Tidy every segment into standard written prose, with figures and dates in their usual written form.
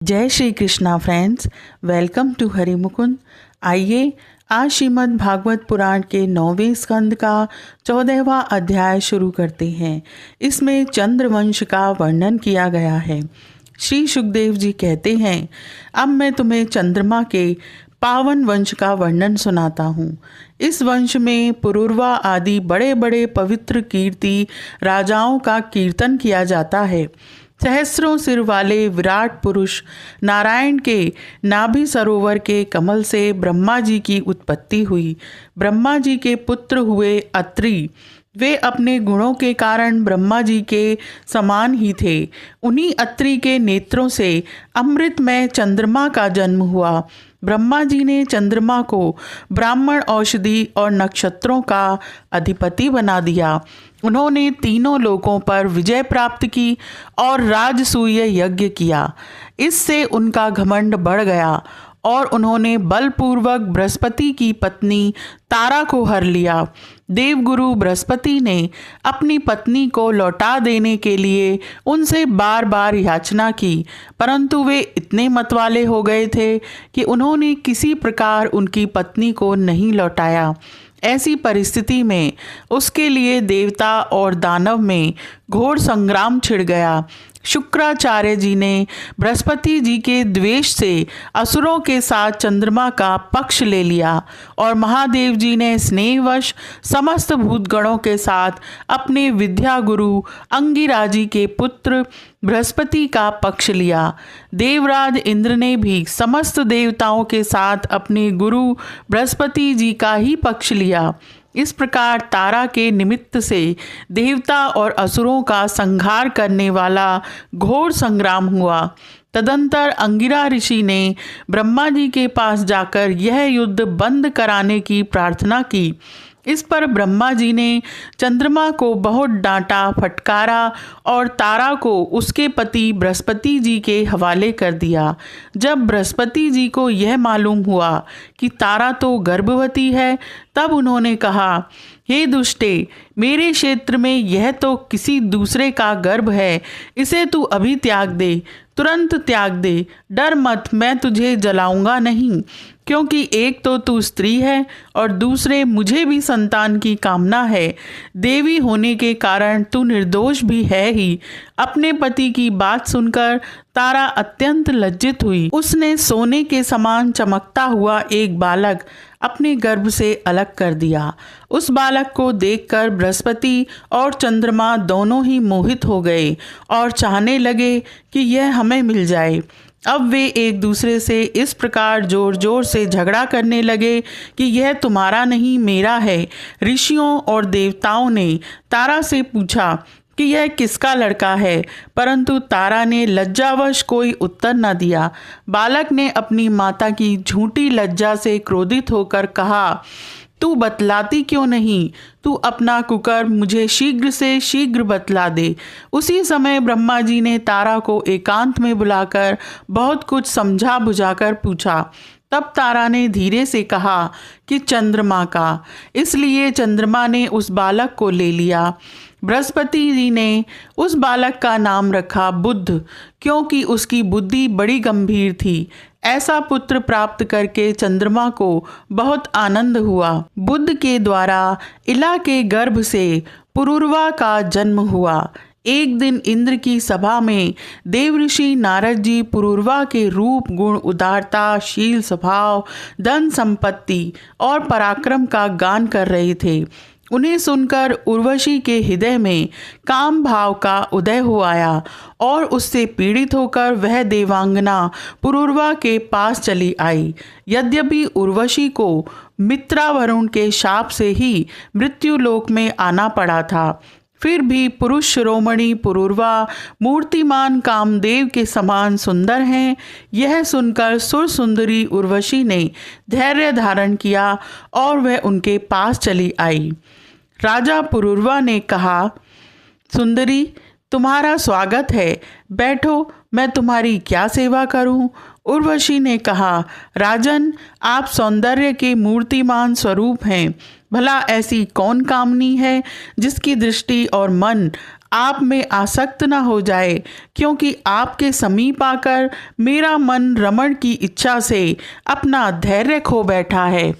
जय Shri Krishna friends, welcome to Hari Mukund. आइए आज श्रीमद् भागवत पुराण के 9वें स्कंद का 14वां अध्याय शुरू करते हैं। इसमें चंद्रवंश का वर्णन किया गया है। श्री सुखदेव जी कहते हैं, अब मैं तुम्हें चंद्रमा के पावन वंश का वर्णन सुनाता हूँ। इस वंश में पुरुरवा आदि बड़े बड़े पवित्र कीर्ति राजाओं का कीर्तन किया जाता है। सहस्रों सिर वाले विराट पुरुष नारायण के नाभि सरोवर के कमल से ब्रह्मा जी की उत्पत्ति हुई। ब्रह्मा जी के पुत्र हुए अत्रि। वे अपने गुणों के कारण ब्रह्मा जी के समान ही थे। उन्हीं अत्रि के नेत्रों से अमृतमय चंद्रमा का जन्म हुआ। ब्रह्मा जी ने चंद्रमा को ब्राह्मण औषधि और नक्षत्रों का अधिपति बना दिया। उन्होंने तीनों लोकों पर विजय प्राप्त की और राजसूय यज्ञ किया। इससे उनका घमंड बढ़ गया और उन्होंने बलपूर्वक बृहस्पति की पत्नी तारा को हर लिया। देवगुरु बृहस्पति ने अपनी पत्नी को लौटा देने के लिए उनसे बार बार याचना की, परंतु वे इतने मतवाले हो गए थे कि उन्होंने किसी प्रकार उनकी पत्नी को नहीं लौटाया। ऐसी परिस्थिति में उसके लिए देवता और दानव में घोर संग्राम छिड़ गया। शुक्राचार्य जी ने बृहस्पति जी के द्वेष से असुरों के साथ चंद्रमा का पक्ष ले लिया और महादेव जी ने स्नेहवश समस्त भूतगणों के साथ अपने विद्या गुरु अंगिराजी के पुत्र बृहस्पति का पक्ष लिया। देवराज इंद्र ने भी समस्त देवताओं के साथ अपने गुरु बृहस्पति जी का ही पक्ष लिया। इस प्रकार तारा के निमित्त से देवता और असुरों का संहार करने वाला घोर संग्राम हुआ। तदंतर अंगिरा ऋषि ने ब्रह्मा जी के पास जाकर यह युद्ध बंद कराने की प्रार्थना की। इस पर ब्रह्मा जी ने चंद्रमा को बहुत डांटा, फटकारा और तारा को उसके पति बृहस्पति जी के हवाले कर दिया। जब बृहस्पति जी को यह मालूम हुआ कि तारा तो गर्भवती है, तब उन्होंने कहा, हे दुष्टे, मेरे क्षेत्र में यह तो किसी दूसरे का गर्भ है, इसे तू अभी त्याग दे, तुरंत त्याग दे। डर मत, मैं तुझे जलाऊंगा नहीं, क्योंकि एक तो तू स्त्री है और दूसरे मुझे भी संतान की कामना है। देवी होने के कारण तू निर्दोष भी है ही। अपने पति की बात सुनकर तारा अत्यंत लज्जित हुई। उसने सोने के समान चमकता हुआ एक बालक अपने गर्भ से अलग कर दिया। उस बालक को देखकर बृहस्पति और चंद्रमा दोनों ही मोहित हो गए और चाहने लगे कि यह हमें मिल जाए। अब वे एक दूसरे से इस प्रकार जोर जोर से झगड़ा करने लगे कि यह तुम्हारा नहीं, मेरा है। ऋषियों और देवताओं ने तारा से पूछा कि यह किसका लड़का है, परंतु तारा ने लज्जावश कोई उत्तर न दिया। बालक ने अपनी माता की झूठी लज्जा से क्रोधित होकर कहा, तू बतलाती क्यों नहीं? तू अपना कुकर्म मुझे शीघ्र से शीघ्र बतला दे। उसी समय ब्रह्मा जी ने तारा को एकांत में बुलाकर बहुत कुछ समझा बुझाकर पूछा। तब तारा ने धीरे से कहा कि चंद्रमा का। इसलिए चंद्रमा ने उस बालक को ले लिया। बृहस्पति जी ने उस बालक का नाम रखा बुद्ध, क्योंकि उसकी बुद्धि बड़ी गंभीर थी। ऐसा पुत्र प्राप्त करके चंद्रमा को बहुत आनंद हुआ। बुद्ध के द्वारा इला के गर्भ से पुरुरवा का जन्म हुआ। एक दिन इंद्र की सभा में देवऋषि नारद जी पुरुरवा के रूप, गुण, उदारता, शील, स्वभाव, धन संपत्ति और पराक्रम का गान कर रहे थे। उन्हें सुनकर उर्वशी के हृदय में काम भाव का उदय हो आया और उससे पीड़ित होकर वह देवांगना पुरुरवा के पास चली आई। यद्यपि उर्वशी को मित्रा वरुण के शाप से ही मृत्युलोक में आना पड़ा था, फिर भी पुरुष शिरोमणि पुरुरवा मूर्तिमान कामदेव के समान सुंदर हैं। यह सुनकर सुर सुंदरी उर्वशी ने धैर्य धारण किया और वह उनके पास चली आई। राजा पुरुरवा ने कहा, सुंदरी, तुम्हारा स्वागत है, बैठो, मैं तुम्हारी क्या सेवा करूं? उर्वशी ने कहा, राजन, आप सौंदर्य के मूर्तिमान स्वरूप हैं। भला ऐसी कौन कामनी है जिसकी दृष्टि और मन आप में आसक्त न हो जाए, क्योंकि आपके समीप आकर मेरा मन रमण की इच्छा से अपना धैर्य खो बैठा है।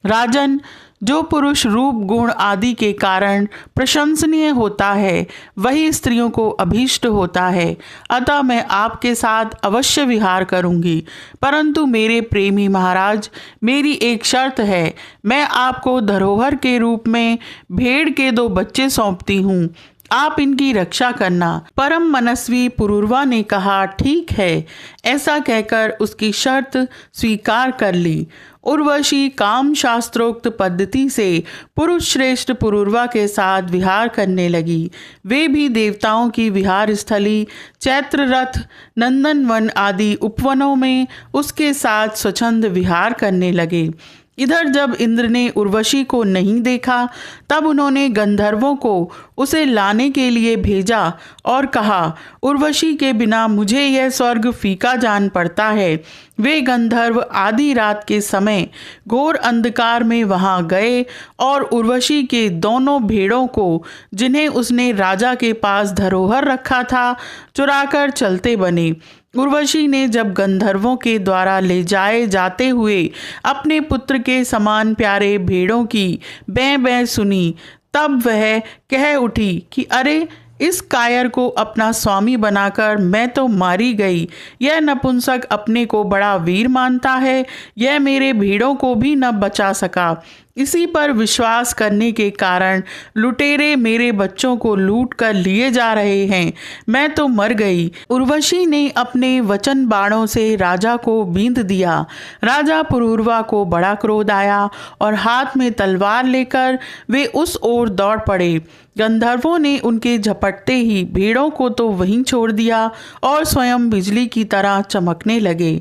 राजन, जो पुरुष रूप गुण आदि के कारण प्रशंसनीय होता है वही स्त्रियों को अभीष्ट होता है। अतः मैं आपके साथ अवश्य विहार करूंगी, परंतु मेरे प्रेमी महाराज, मेरी एक शर्त है। मैं आपको धरोहर के रूप में भेड़ के 2 बच्चे सौंपती हूँ, आप इनकी रक्षा करना। परम मनस्वी पुरूरवा ने कहा, ठीक है। ऐसा कहकर उसकी शर्त स्वीकार कर ली। उर्वशी काम शास्त्रोक्त पद्धति से पुरुष श्रेष्ठ पुरूरवा के साथ विहार करने लगी। वे भी देवताओं की विहार स्थली चैत्र रथ, नंदनवन आदि उपवनों में उसके साथ स्वच्छंद विहार करने लगे। इधर जब इंद्र ने उर्वशी को नहीं देखा, तब उन्होंने गंधर्वों को उसे लाने के लिए भेजा और कहा, उर्वशी के बिना मुझे यह स्वर्ग फीका जान पड़ता है। वे गंधर्व आधी रात के समय घोर अंधकार में वहां गए और उर्वशी के दोनों भेड़ों को, जिन्हें उसने राजा के पास धरोहर रखा था, चुराकर चलते बने। उर्वशी ने जब गंधर्वों के द्वारा ले जाए जाते हुए अपने पुत्र के समान प्यारे भेड़ों की बैं बैं सुनी, तब वह कह उठी कि अरे, इस कायर को अपना स्वामी बनाकर मैं तो मारी गई। यह नपुंसक अपने को बड़ा वीर मानता है, यह मेरे भेड़ों को भी न बचा सका। इसी पर विश्वास करने के कारण लुटेरे मेरे बच्चों को लूट कर लिए जा रहे हैं। मैं तो मर गई। उर्वशी ने अपने वचन बाणों से राजा को बींध दिया। राजा पुरूरवा को बड़ा क्रोध आया और हाथ में तलवार लेकर वे उस ओर दौड़ पड़े। गंधर्वों ने उनके झपटते ही भेड़ों को तो वहीं छोड़ दिया और स्वयं बिजली की तरह चमकने लगे।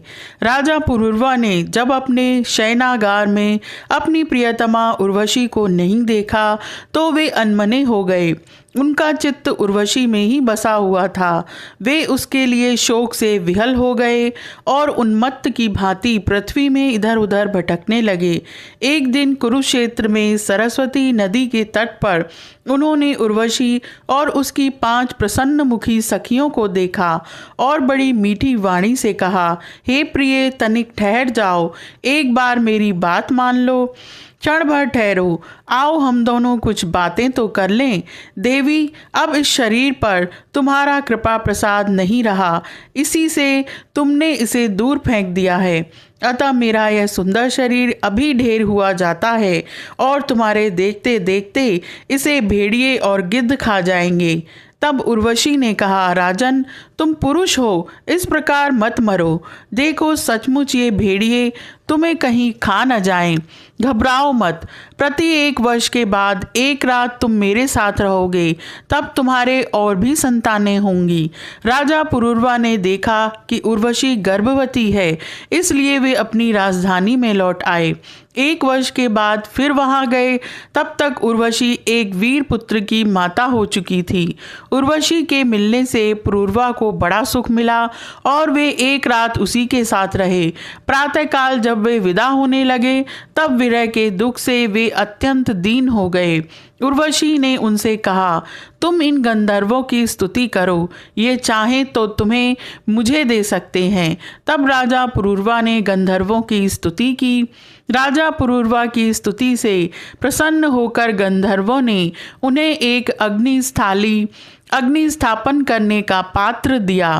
राजा पुरूरवा ने जब अपने शयनागार में अपनी प्रियतमा उर्वशी को नहीं देखा तो वे अनमने हो गए। उनका चित्त उर्वशी में ही बसा हुआ था। वे उसके लिए शोक से विहल हो गए और उन्मत्त की भांति पृथ्वी में इधर उधर भटकने लगे। एक दिन कुरुक्षेत्र में सरस्वती नदी के तट पर उन्होंने उर्वशी और उसकी 5 प्रसन्न मुखी सखियों को देखा और बड़ी मीठी वाणी से कहा, हे प्रिय, तनिक ठहर जाओ, एक बार मेरी बात मान लो। क्षण भर ठहरो, आओ हम दोनों कुछ बातें तो कर लें। देवी, अब इस शरीर पर तुम्हारा कृपा प्रसाद नहीं रहा, इसी से तुमने इसे दूर फेंक दिया है। अतः मेरा यह सुंदर शरीर अभी ढेर हुआ जाता है और तुम्हारे देखते देखते इसे भेड़िए और गिद्ध खा जाएंगे। तब उर्वशी ने कहा, राजन, तुम पुरुष हो, इस प्रकार मत मरो। देखो, सचमुच ये भेड़िए तुम्हें कहीं खा न जाएं। घबराओ मत। प्रति 1 वर्ष के बाद एक रात तुम मेरे साथ रहोगे, तब तुम्हारे और भी संतानें होंगी। राजा पुरूरवा ने देखा कि उर्वशी गर्भवती है, इसलिए वे अपनी राजधानी में लौट आए। 1 वर्ष के बाद फिर वहां गए, तब तक उर्वशी एक वीर पुत्र की माता हो चुकी थी। उर्वशी के मिलने से पुरूरवा को बड़ा सुख मिला और वे एक रात उसी के साथ रहे। प्रातःकाल जब वे विदा होने लगे, तब विरह के दुख से वे अत्यंत दीन हो गए। उर्वशी ने उनसे कहा, तुम इन गंधर्वों की स्तुति करो, ये चाहें तो तुम्हें मुझे दे सकते हैं। तब राजा पुरूरवा ने गंधर्वों की स्तुति की। राजा पुरूरवा की स्तुति से प्रसन्न होकर गंधर्वों ने उन्हें एक अग्नि स्थापन करने का पात्र दिया।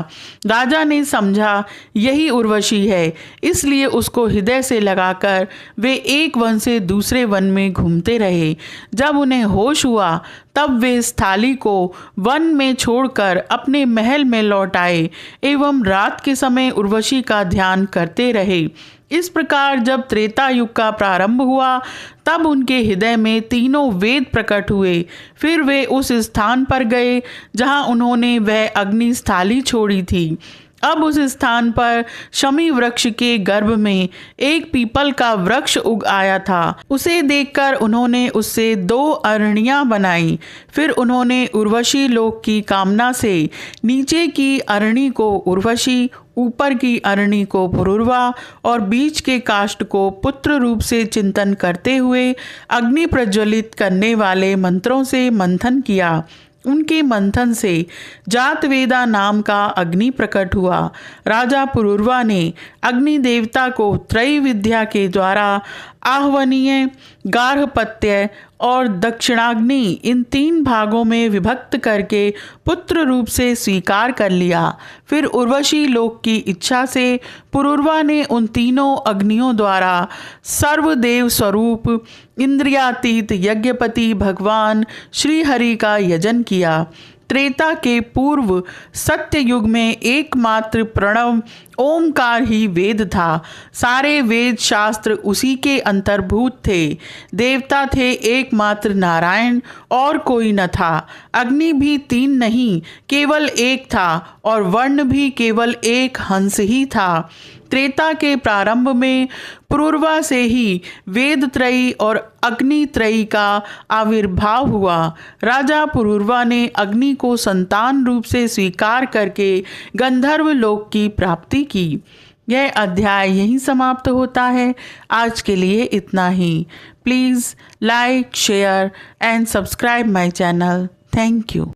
राजा ने समझा यही उर्वशी है, इसलिए उसको हृदय से लगाकर वे एक वन से दूसरे वन में घूमते रहे। जब उन्हें होश हुआ, तब वे इस थाली को वन में छोड़कर अपने महल में लौट आए एवं रात के समय उर्वशी का ध्यान करते रहे। इस प्रकार जब त्रेता युग का प्रारंभ हुआ, तब उनके हृदय में तीनों वेद प्रकट हुए। फिर वे उस स्थान पर गए जहां उन्होंने वह अग्नि स्थाली छोड़ी थी। अब उस स्थान पर शमी वृक्ष के गर्भ में एक पीपल का वृक्ष उग आया था। उसे देखकर उन्होंने उससे 2 अरणियां बनाई। फिर उन्होंने उर्वशी लोक की कामना से नीचे की अरणी को उर्वशी, ऊपर की अरणी को पुरूरवा और बीच के काष्ठ को पुत्र रूप से चिंतन करते हुए अग्नि प्रज्वलित करने वाले मंत्रों से मंथन किया। उनके मंथन से जातवेदा नाम का अग्नि प्रकट हुआ। राजा पुरूरवा ने अग्नि देवता को त्रय विद्या के द्वारा आह्वनीय, गार्हपत्य और दक्षिणाग्नि इन 3 भागों में विभक्त करके पुत्र रूप से स्वीकार कर लिया। फिर उर्वशी लोक की इच्छा से पुरूरवा ने उन तीनों अग्नियों द्वारा सर्वदेव स्वरूप इंद्रियातीत यज्ञपति भगवान श्री हरि का यजन किया। त्रेता के पूर्व सत्य युग में एकमात्र प्रणव ओमकार ही वेद था। सारे वेद शास्त्र उसी के अंतर्भूत थे। देवता थे एकमात्र नारायण, और कोई न था। अग्नि भी 3 नहीं, केवल एक था, और वर्ण भी केवल एक हंस ही था। त्रेता के प्रारंभ में पुरूरवा से ही वेद त्रयी और अग्नि त्रयी का आविर्भाव हुआ। राजा पुरूरवा ने अग्नि को संतान रूप से स्वीकार करके गंधर्व लोक की प्राप्ति की। यह अध्याय यहीं समाप्त होता है। आज के लिए इतना ही। Please like, share and subscribe my channel. Thank you.